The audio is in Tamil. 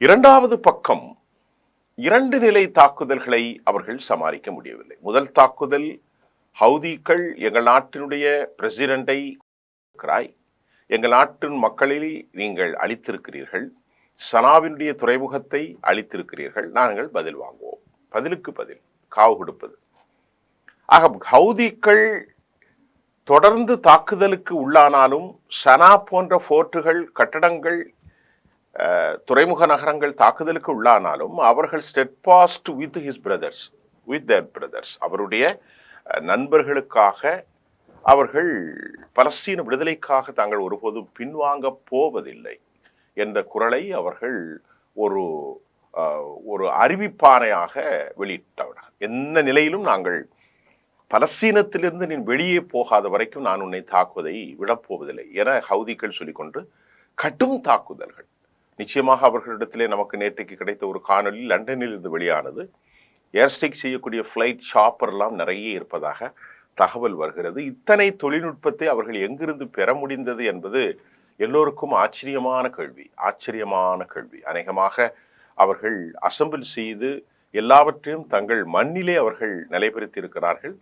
இரண்டாவது பக்கம் இரண்டு நிலை தாக்குதல்களை அவர்கள் சமாளிக்க முடியவில்லை. முதல் தாக்குதல், ஹவுதிகள் எங்கள் நாட்டினுடைய பிரசிடென்டை எங்கள் நாட்டின் மக்களில் நீங்கள் அளித்திருக்கிறீர்கள், சனாவினுடைய துறைமுகத்தை அளித்திருக்கிறீர்கள், நாங்கள் பதில் வாங்குவோம். பதிலுக்கு பதில் காவு கொடுப்பது. ஆக ஹவுதிகள் தொடர்ந்து தாக்குதலுக்கு உள்ளானாலும் சனா போன்ற போர்ட்டுகள், கட்டடங்கள், துறைமுக நகரங்கள் தாக்குதலுக்கு உள்ளானாலும் அவர்கள் steadfast with his brothers, with their brothers, அவருடைய நண்பர்களுக்காக அவர்கள் பலஸ்தீன விடுதலைக்காக தாங்கள் ஒருபோதும் பின்வாங்க போவதில்லை என்ற குரலை அவர்கள் ஒரு ஒரு அறிவிப்பானையாக வெளியிட்டவர்கள். எந்த நிலையிலும் நாங்கள் பலஸ்தீனத்திலிருந்து நீ வெளியே போகாத வரைக்கும் நான் உன்னை தாக்குவதை விடப்போவதில்லை என ஹவுதிகள் சொல்லிக்கொண்டு கடும் தாக்குதல்கள். நிச்சயமாக அவர்களிடத்திலே நமக்கு நேற்றைக்கு கிடைத்த ஒரு காணொலி லண்டனில் இருந்து வெளியானது. ஏர்ஸ்ட்ரைக் செய்யக்கூடிய ஃப்ளைட் சாப்பர்லாம் நிறைய இருப்பதாக தகவல் வருகிறது. இத்தனை தொழில்நுட்பத்தை அவர்கள் எங்கிருந்து பெற முடிந்தது என்பது எல்லோருக்கும் ஆச்சரியமான கேள்வி. அநேகமாக அவர்கள் அசம்பிள் செய்து எல்லாவற்றையும் தங்கள் மண்ணிலே அவர்கள் நிலைப்படுத்தி இருக்கிறார்கள்.